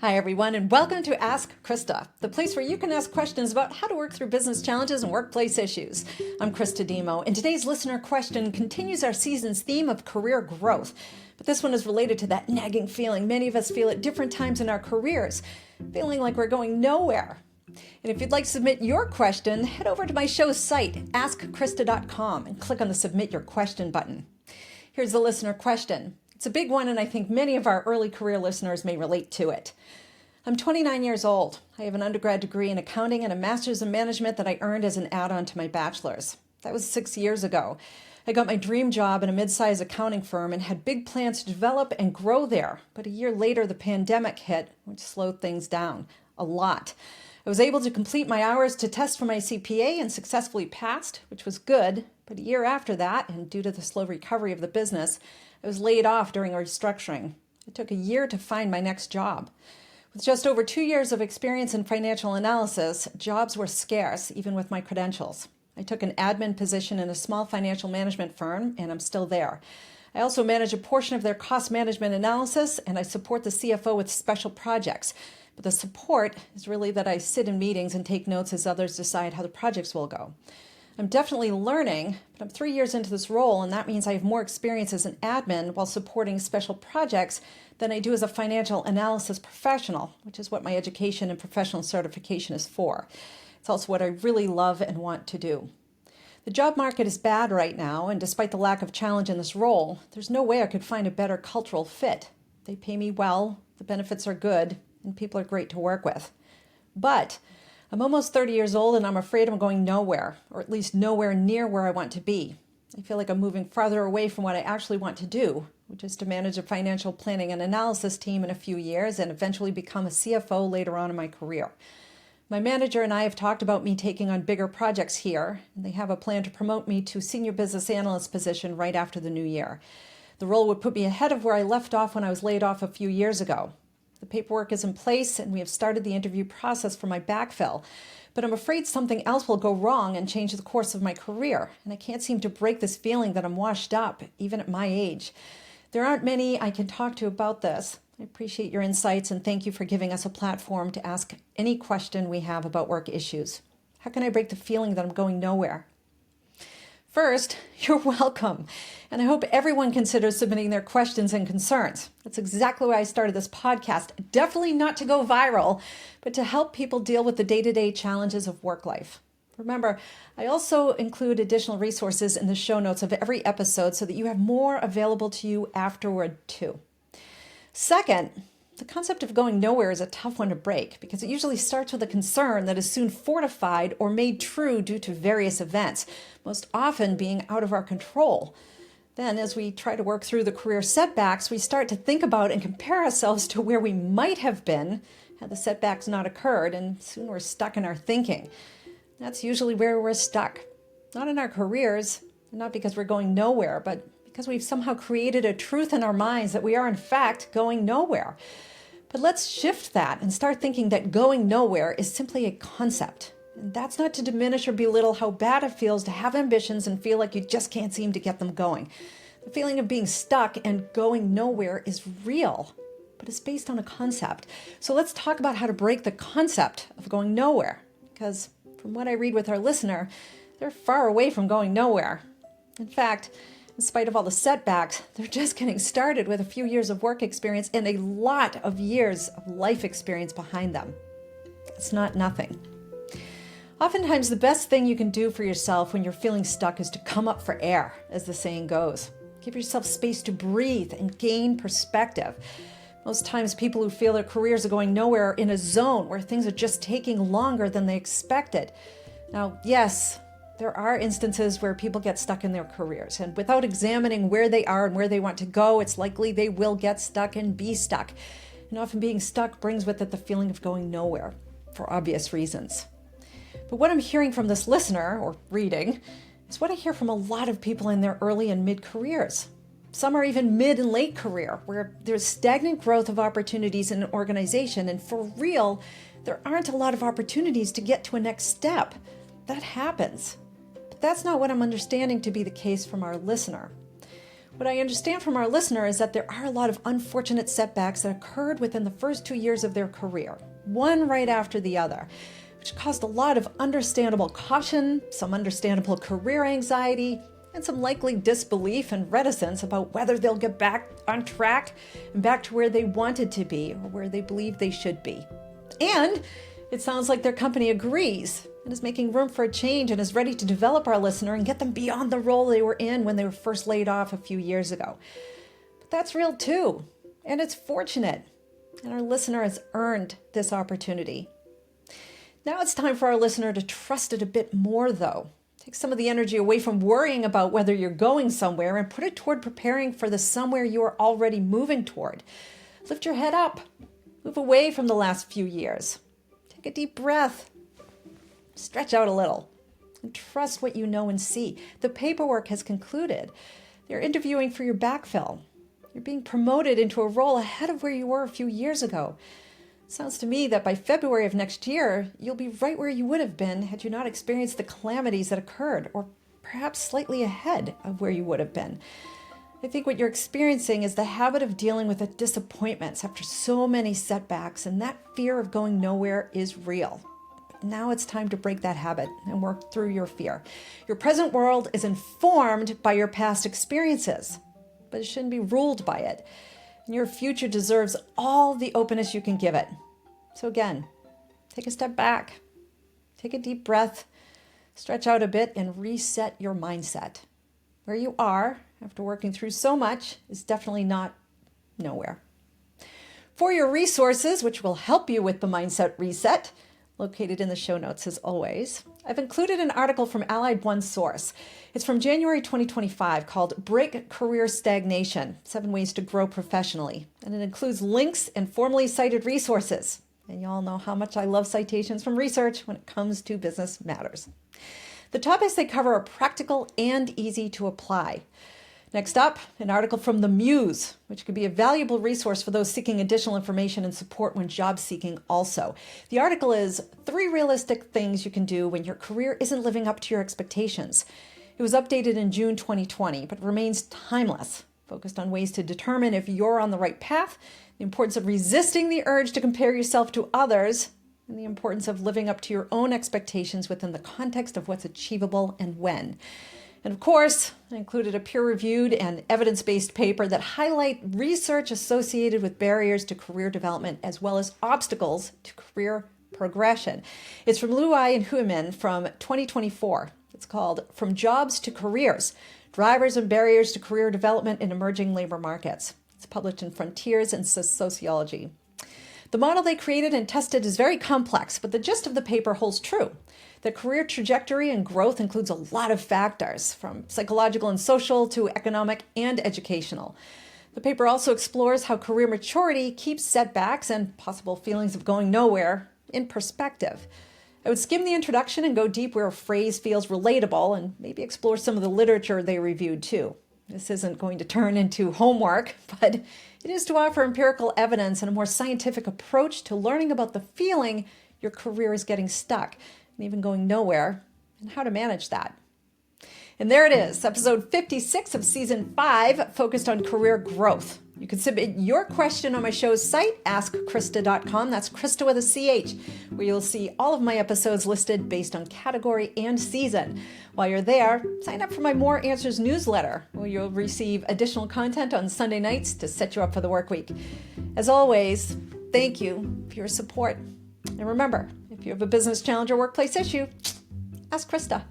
Hi, everyone, and welcome to Ask Christa, the place where you can ask questions about how to work through business challenges and workplace issues. I'm Christa Dhimo, and today's listener question continues our season's theme of career growth. But this one is related to that nagging feeling many of us feel at different times in our careers, feeling like we're going nowhere. And if you'd like to submit your question, head over to my show's site, askchrista.com, and click on the Submit Your Question button. Here's the listener question. It's a big one, and I think many of our early career listeners may relate to it. I'm 29 years old. I have an undergrad degree in accounting and a master's in management that I earned as an add-on to my bachelor's. That was 6 years ago. I got my dream job in a mid-sized accounting firm and had big plans to develop and grow there. But a year later, the pandemic hit, which slowed things down a lot. I was able to complete my hours to test for my CPA and successfully passed, which was good. But a year after that, and due to the slow recovery of the business, I was laid off during a restructuring. It took a year to find my next job. With just over 2 years of experience in financial analysis, jobs were scarce, even with my credentials. I took an admin position in a small financial management firm, and I'm still there. I also manage a portion of their cost management analysis, and I support the CFO with special projects. But the support is really that I sit in meetings and take notes as others decide how the projects will go. I'm definitely learning, but I'm 3 years into this role, and that means I have more experience as an admin while supporting special projects than I do as a financial analysis professional, which is what my education and professional certification is for. It's also what I really love and want to do. The job market is bad right now, and despite the lack of challenge in this role, there's no way I could find a better cultural fit. They pay me well, the benefits are good, and people are great to work with. But I'm almost 30 years old and I'm afraid I'm going nowhere, or at least nowhere near where I want to be. I feel like I'm moving farther away from what I actually want to do, which is to manage a financial planning and analysis team in a few years and eventually become a CFO later on in my career. My manager and I have talked about me taking on bigger projects here, and they have a plan to promote me to senior business analyst position right after the new year. The role would put me ahead of where I left off when I was laid off a few years ago. The paperwork is in place, and we have started the interview process for my backfill. But I'm afraid something else will go wrong and change the course of my career, and I can't seem to break this feeling that I'm washed up, even at my age. There aren't many I can talk to about this. I appreciate your insights, and thank you for giving us a platform to ask any question we have about work issues. How can I break the feeling that I'm going nowhere? First, you're welcome, and I hope everyone considers submitting their questions and concerns. That's exactly why I started this podcast, definitely not to go viral, but to help people deal with the day-to-day challenges of work life. Remember, I also include additional resources in the show notes of every episode so that you have more available to you afterward too. Second, the concept of going nowhere is a tough one to break because it usually starts with a concern that is soon fortified or made true due to various events, most often being out of our control. Then, as we try to work through the career setbacks, we start to think about and compare ourselves to where we might have been had the setbacks not occurred, and soon we're stuck in our thinking. That's usually where we're stuck. Not in our careers, not because we're going nowhere, but because we've somehow created a truth in our minds that we are in fact going nowhere. But let's shift that and start thinking that going nowhere is simply a concept. And that's not to diminish or belittle how bad it feels to have ambitions and feel like you just can't seem to get them going. The feeling of being stuck and going nowhere is real, but it's based on a concept. So let's talk about how to break the concept of going nowhere, because from what I read with our listener, they're far away from going nowhere. In fact, in spite of all the setbacks, they're just getting started with a few years of work experience and a lot of years of life experience behind them. It's not nothing. Oftentimes, the best thing you can do for yourself when you're feeling stuck is to come up for air, as the saying goes. Give yourself space to breathe and gain perspective. Most times, people who feel their careers are going nowhere are in a zone where things are just taking longer than they expected. Now, yes, there are instances where people get stuck in their careers, and without examining where they are and where they want to go, it's likely they will get stuck and be stuck. And often being stuck brings with it the feeling of going nowhere, for obvious reasons. But what I'm hearing from this listener, or reading, is what I hear from a lot of people in their early and mid-careers. Some are even mid and late career, where there's stagnant growth of opportunities in an organization, and for real, there aren't a lot of opportunities to get to a next step. That happens. But that's not what I'm understanding to be the case from our listener. What I understand from our listener is that there are a lot of unfortunate setbacks that occurred within the first 2 years of their career, one right after the other, which caused a lot of understandable caution, some understandable career anxiety, and some likely disbelief and reticence about whether they'll get back on track and back to where they wanted to be or where they believe they should be. And it sounds like their company agrees and is making room for a change and is ready to develop our listener and get them beyond the role they were in when they were first laid off a few years ago. But that's real too, and it's fortunate, and our listener has earned this opportunity. Now it's time for our listener to trust it a bit more, though. Take some of the energy away from worrying about whether you're going somewhere and put it toward preparing for the somewhere you are already moving toward. Lift your head up. Move away from the last few years. Take a deep breath. Stretch out a little. And trust what you know and see. The paperwork has concluded. They're interviewing for your backfill. You're being promoted into a role ahead of where you were a few years ago. Sounds to me that by February of next year, you'll be right where you would have been had you not experienced the calamities that occurred, or perhaps slightly ahead of where you would have been. I think what you're experiencing is the habit of dealing with the disappointments after so many setbacks, and that fear of going nowhere is real. But now it's time to break that habit and work through your fear. Your present world is informed by your past experiences, but it shouldn't be ruled by it. And your future deserves all the openness you can give it. So again, take a step back, take a deep breath, stretch out a bit, and reset your mindset. Where you are, after working through so much, is definitely not nowhere. For your resources, which will help you with the mindset reset, located in the show notes as always, I've included an article from Allied One Source. It's from January 2025 called Break Career Stagnation, 7 Ways to Grow Professionally. And it includes links and formally cited resources. And you all know how much I love citations from research when it comes to business matters. The topics they cover are practical and easy to apply. Next up, an article from The Muse, which could be a valuable resource for those seeking additional information and support when job seeking also. The article is 3 realistic things you can do when your career isn't living up to your expectations. It was updated in June 2020, but remains timeless, focused on ways to determine if you're on the right path, the importance of resisting the urge to compare yourself to others, and the importance of living up to your own expectations within the context of what's achievable and when. And of course, I included a peer-reviewed and evidence-based paper that highlight research associated with barriers to career development as well as obstacles to career progression. It's from Luai and Huimin from 2024. It's called From Jobs to Careers, Drivers and Barriers to Career Development in Emerging Labor Markets. It's published in Frontiers in Sociology. The model they created and tested is very complex, but the gist of the paper holds true. The career trajectory and growth includes a lot of factors, from psychological and social to economic and educational. The paper also explores how career maturity keeps setbacks and possible feelings of going nowhere in perspective. I would skim the introduction and go deep where a phrase feels relatable and maybe explore some of the literature they reviewed too. This isn't going to turn into homework, but it is to offer empirical evidence and a more scientific approach to learning about the feeling your career is getting stuck and even going nowhere, and how to manage that. And there it is, episode 56 of season 5, focused on career growth. You can submit your question on my show's site, askchrista.com. That's Christa with a CH, where you'll see all of my episodes listed based on category and season. While you're there, sign up for my More Answers newsletter, where you'll receive additional content on Sunday nights to set you up for the work week. As always, thank you for your support. And remember, if you have a business challenge or workplace issue, ask Christa.